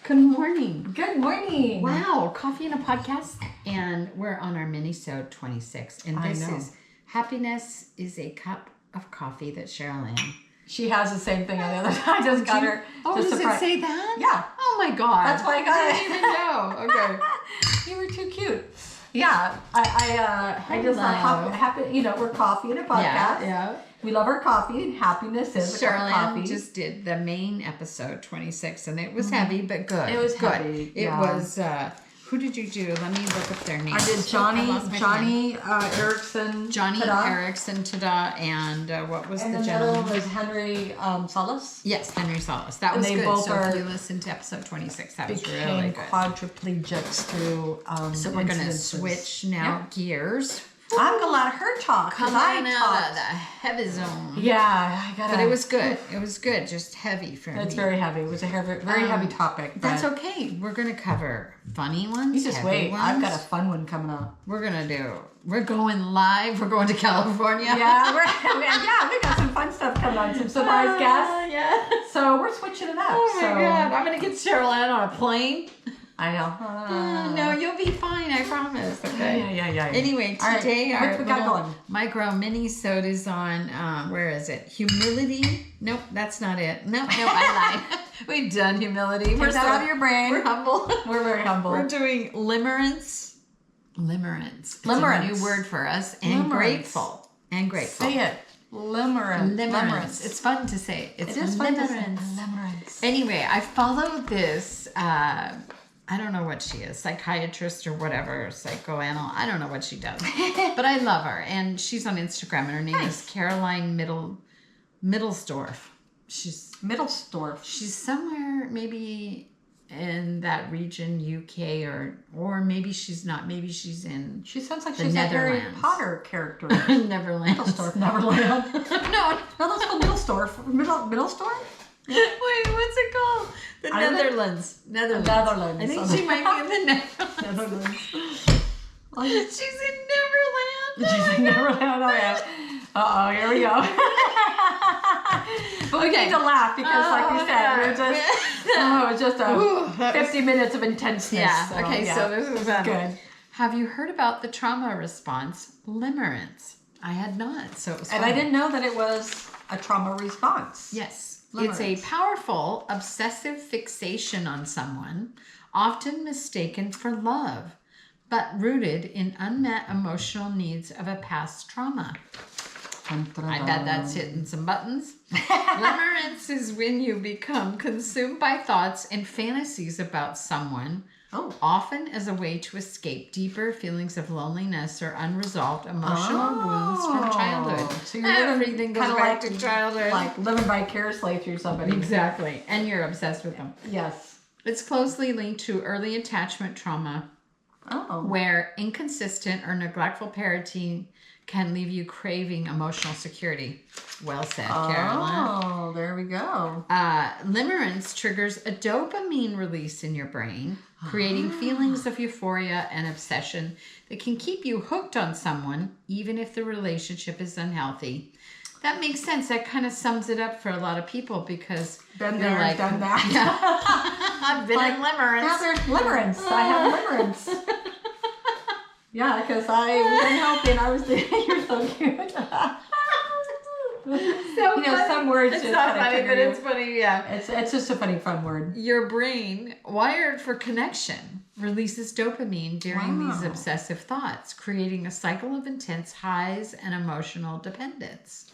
Good morning. Good morning. Wow, Coffee and a Podcast, and we're on our mini-sode 26, and this is Happiness is a Cup of Coffee that Cheryl Ann. She has the same thing on the other side. I just got her. Oh, does it say that? Yeah. Oh my God. That's why I got it. I didn't even know. Okay. You were too cute. Yeah. I just happy. You know, we're Coffee and a Podcast. Yeah. We love our coffee, and happiness is a cup of coffee. Cheryl just did the main episode 26, and it was heavy, but good. It was good. heavy. It was. Who did you do? Let me look up their names. I did Johnny Erickson. Johnny Ta-da. Erickson, ta-da, and what was And the the gentleman? middle was Henry Solis. Yes, Henry Solis. That And was they good. both So are if you listen to episode 26, that was really Became good. quadriplegics through So we're going to incidences. switch now gears. I'm gonna let her talk. Come on out of the heavy zone. Yeah, I got it. But it was good. It was good. Just heavy for me. It's very heavy. It was a very heavy topic. That's okay. We're going to cover funny ones, You just heavy wait. ones. I've got a fun one coming up. We're going live. We're going to California. Yeah, we got some fun stuff coming on. Some surprise guests. Yeah. So we're switching it up. Oh my God. I'm going to get Cheryl Ann on a plane. I know. No, you'll be fine. I promise. Okay. Yeah. Anyway, All right, today what our we got little going? micro mini-sode is on, where is it? Humility? Nope, that's not it. Nope, I lied. We've done humility. Take that out of your brain. We're humble. We're very humble. We're doing limerence. Limerence. It's Limerence. a new word for us. And Limerence. grateful. And grateful. Say it. Limerence. It's fun to say. It's It is fun to say. limerence. Limerence. Anyway, I followed this, I don't know what she is, psychiatrist or whatever, psychoanal. I don't know what she does. But I love her. And she's on Instagram, and her name is Caroline Middlesdorf. She's somewhere maybe in that region, UK, or maybe she's not. Maybe she's in She sounds like the she's a Harry Netherlands. Potter character. Neverland. Middlesdorf, Neverland. No, that's called Middlesdorf. Middlesdorf? wait, what's it called? The Ireland? Netherlands. Netherlands. I think she might be in the Netherlands. She's in Neverland. She's in Neverland. Oh, yeah. Uh-oh, here we go. But we need to laugh because, like we said, we're just, it was just 50 minutes of intenseness. Yeah, So, okay, so this is good. Have you heard about the trauma response, limerence? I had not, so it was And fun. I didn't know that it was a trauma response. Yes. Limerence. It's a powerful, obsessive fixation on someone, often mistaken for love, but rooted in unmet emotional needs of a past trauma. I bet that's hitting some buttons. Limerence is when you become consumed by thoughts and fantasies about someone, often as a way to escape deeper feelings of loneliness or unresolved emotional wounds from childhood. So you're Everything goes back to childhood. Like living vicariously through somebody. Exactly. And you're obsessed with them. Yes. It's closely linked to early attachment trauma, where inconsistent or neglectful parenting can leave you craving emotional security. Well said, Caroline. Oh, there we go. Limerence triggers a dopamine release in your brain, creating feelings of euphoria and obsession that can keep you hooked on someone, even if the relationship is unhealthy. That makes sense. That kind of sums it up for a lot of people because Been they're there, like, done that. I've been in limerence. Now there's limerence. I have limerence. Yeah, because I wasn't helping. I was you're so cute. Some words It's just not kinda funny, trigger but you. it's funny, yeah. It's just a funny, fun word. Your brain, wired for connection, releases dopamine during these obsessive thoughts, creating a cycle of intense highs and emotional dependence.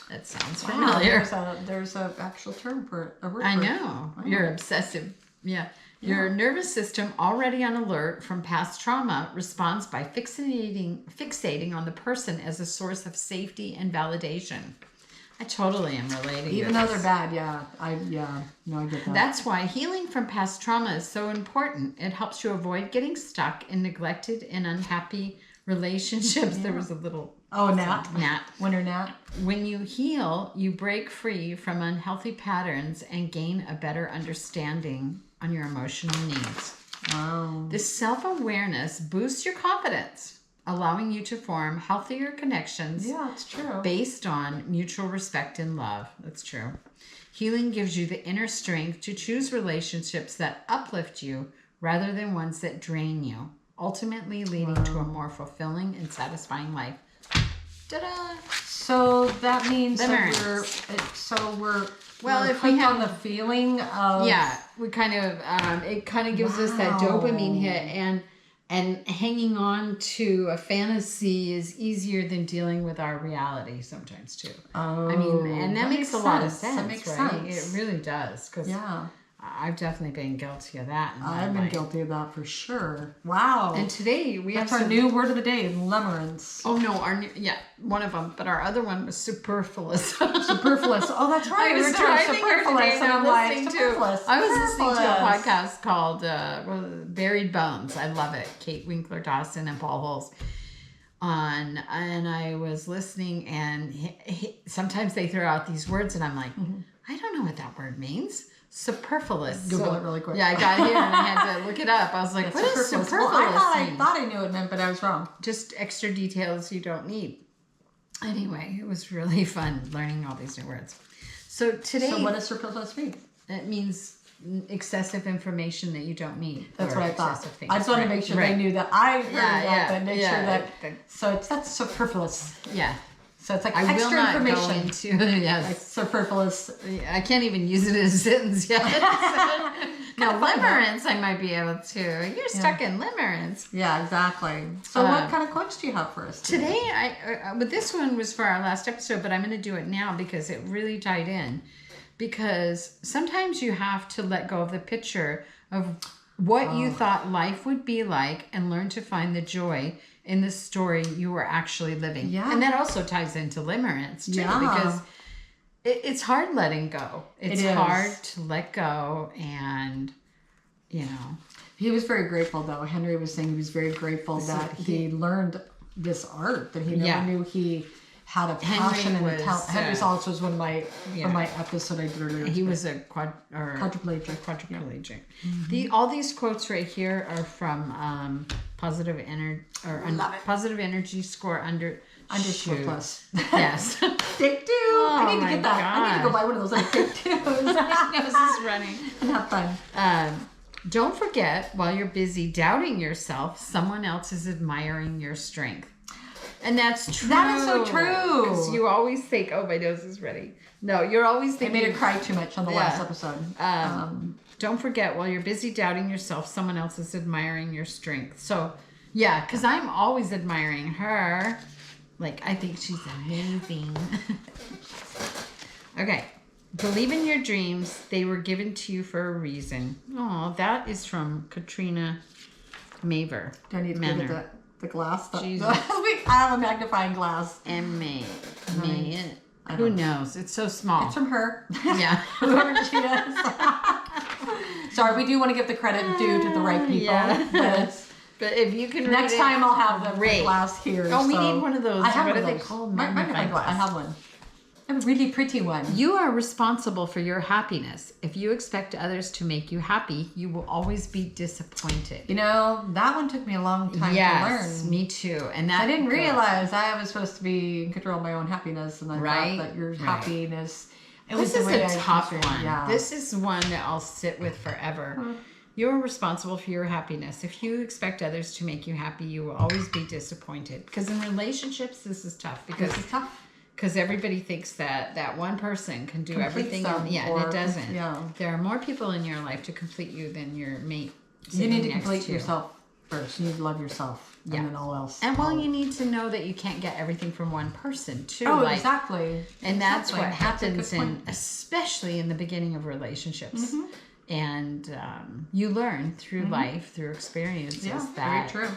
That sounds familiar. There's a actual term for a word. I know. You're obsessive. Yeah. Your nervous system, already on alert from past trauma, responds by fixating on the person as a source of safety and validation. I totally am relating. Even to though this. they're bad, I get that. That's why healing from past trauma is so important. It helps you avoid getting stuck in neglected and unhappy relationships. There was a little gnat. Winter gnat. When you heal, you break free from unhealthy patterns and gain a better understanding on your emotional needs. Wow. This self-awareness boosts your confidence, allowing you to form healthier connections Yeah, it's true. based on mutual respect and love. That's true. Healing gives you the inner strength to choose relationships that uplift you rather than ones that drain you, ultimately leading to a more fulfilling and satisfying life. Ta-da! So that means Limerence. that we're Well, we're if we hooked have- on the feeling of We kind of it kind of gives us that Wow. dopamine hit, and hanging on to a fantasy is easier than dealing with our reality sometimes too. Oh, I mean, and that makes a lot of sense. That makes right? sense. It really does, because Yeah, I've definitely been guilty of that. In my I've been life. guilty of that for sure. Wow. And today we That's have our new word of the day, limerence. Oh no, one of them, but our other one was superfluous. Superfluous. Oh, that's right. I We was were doing driving here superfluous, today, and and I'm like, listening to. superfluous. I was listening to a Superfluous. podcast called Buried Bones. I love it. Kate Winkler Dawson and Paul Holes. And I was listening, and sometimes they throw out these words, and I'm like, I don't know what that word means. Superfluous. Google it really quick. Yeah, I got here and I had to look it up. I was like, what is superfluous? Well, I mean? thought I knew it meant, but I was wrong. Just extra details you don't need. Anyway, it was really fun learning all these new words. So today, So what does superfluous mean? it means excessive information that you don't need. That's or what I thought. excessive things. I just wanted to make sure they knew that I heard that, but make sure that. So that's superfluous. Yeah. So it's like I extra will not information. go into yes. Like superfluous. I can't even use it as a sentence yet. Now, limerence, I might be able to. You're stuck in limerence. Yeah, exactly. So what kind of quotes do you have for us Today, but this one was for our last episode, but I'm going to do it now because it really tied in. Because sometimes you have to let go of the picture of what you thought life would be like and learn to find the joy in the story you were actually living. Yeah. And that also ties into limerence too, Yeah. because it's hard letting go. It's It is. hard to let go, and He was very grateful, though. Henry was saying he was very grateful that he learned this art, that he never knew he had a passion and a talent. Henry Solis was one of my from my episode I did earlier. he was a quadriplegic. Mm-hmm. All these quotes right here are from positive energy positive energy score Underscore plus. Yes. Take two. I need to get that. I need to go buy one of those like take twos. Nose is running. And have fun. Don't forget, while you're busy doubting yourself, someone else is admiring your strength. And that's true. That is so true. Because you always think, oh, my nose is ready. No, you're always I thinking. made her cry too much on the last episode. Don't forget, while you're busy doubting yourself, someone else is admiring your strength. So, yeah, because I'm always admiring her. Like, I think she's amazing. Okay. Believe in your dreams. They were given to you for a reason. Oh, that is from Katrina Maver. Do I need to Manor. give it the glass? Jesus. I have a magnifying glass. M-A. May. I Who don't know. knows? It's so small. It's from her. Yeah. Whoever she is. Sorry, we do want to give the credit due to the right people. Yeah. But if you can Next read time it, I'll have the great. glass here. Oh, we so- need one of those. I have What one are of they those. called? Magnifying glass. I have one. I have a really pretty one. You are responsible for your happiness. If you expect others to make you happy, you will always be disappointed. You know, that one took me a long time to Yes, learn. me too. And that I didn't realize I was supposed to be in control of my own happiness, and I Right, thought that your right. happiness. It was This is the way a I tough pictured it. one. Yeah. This is one that I'll sit with forever. You're responsible for your happiness. If you expect others to make you happy, you will always be disappointed. Because in relationships, this is tough. This is tough. Because everybody thinks that one person can do Complete everything. them, And or- it doesn't. yeah. There are more people in your life to complete you than your mate. You need to sitting next complete you. yourself first. You need to love yourself, Yeah. and then all else. And well, you need to know that you can't get everything from one person too. Oh, like, exactly. And that's Exactly. what That's a happens good point. especially in the beginning of relationships. Mm-hmm. And you learn through life, through experiences, Yeah, that very true.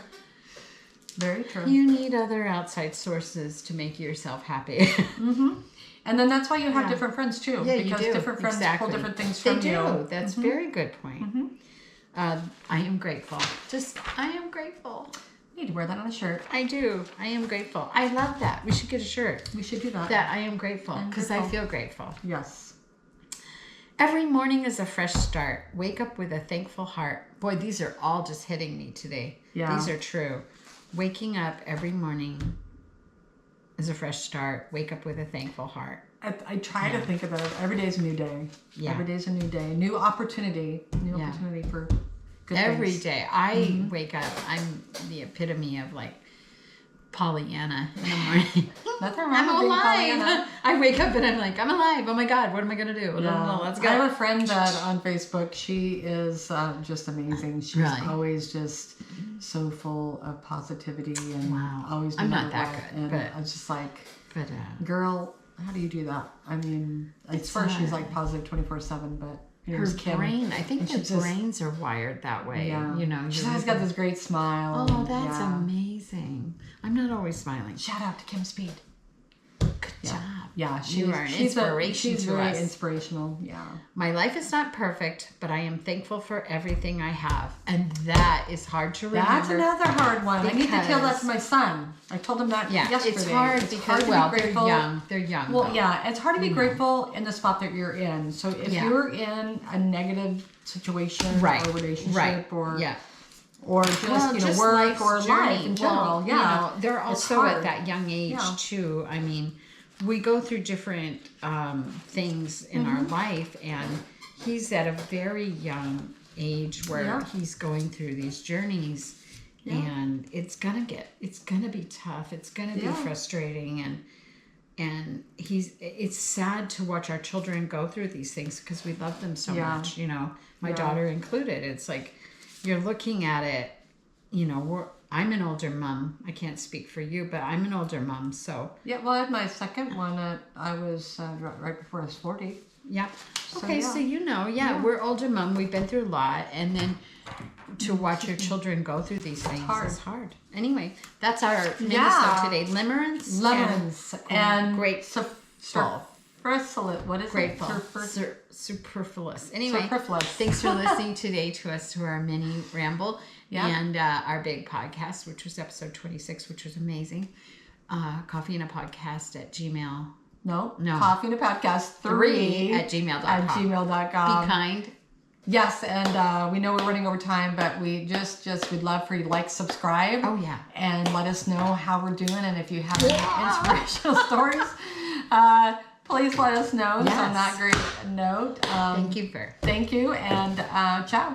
Very true. you need other outside sources to make yourself happy. And then that's why you have Yeah. different friends too. Yeah, you because do. different friends Exactly. pull different things They from do. you. That's a very good point. I am grateful. I am grateful. You need to wear that on a shirt. I do. I am grateful. I love that. We should get a shirt. We should do that. That I am grateful I'm because I grateful. feel grateful. Yes. Every morning is a fresh start. Wake up with a thankful heart. Boy, these are all just hitting me today. Yeah. These are true. Waking up every morning is a fresh start. Wake up with a thankful heart. I try to think about it. Every day is a new day. Yeah. Every day is a new day. New opportunity. Opportunity for good every things. day. I wake up. I'm the epitome of like Pollyanna in the morning. Nothing wrong I'm with being alive. Pollyanna. I wake up and I'm like, I'm alive. Oh my God, what am I gonna do? Let's go. I have a friend that on Facebook. She is just amazing. She's always just so full of positivity and always. I'm not that good, and but I was just like, but girl, how do you do that? I mean, I swear she's like positive 24/7, but. Her brain, I think their brains are wired that way. Yeah. You know, she's always got this great smile. Oh, that's amazing. I'm not always smiling. Shout out to Kim Speed. Good job. Yeah, she's an inspiration she's to very us. inspirational. Yeah. My life is not perfect, but I am thankful for everything I have, and that is hard to remember. That's another hard one. I need to tell that to my son. I told him that yesterday. It's hard because they're young. They're young. Well, it's hard to be grateful in the spot that you're in. So if you're in a negative situation or relationship or just work or life in general, they're also at that young age too. I mean, we go through different things in our life, and he's at a very young age where he's going through these journeys, and it's gonna be tough. It's gonna be frustrating, and it's sad to watch our children go through these things because we love them so much. You know, my daughter included. It's like you're looking at it. You know, I'm an older mom. I can't speak for you, but I'm an older mom, so... Yeah, well, I had my second one I was right before I was 40. Yep. Okay, so you know, we're older mom. We've been through a lot, and then to watch your children go through these things is hard. Anyway, that's our minisode today. Limerence and grateful. What is grateful. it? Superfluous. Anyway, superfluous. Thanks for listening today to us, to our mini ramble. And our big podcast, which was episode 26, which was amazing. Coffeeandapodcast at Gmail. No. Coffeeandapodcast 3 at gmail.com. Be kind. Yes, and we know we're running over time, but we'd love for you to like, subscribe. Oh, yeah. And let us know how we're doing. And if you have any inspirational stories, please let us know. Yes. So on that great note. Thank you, and ciao.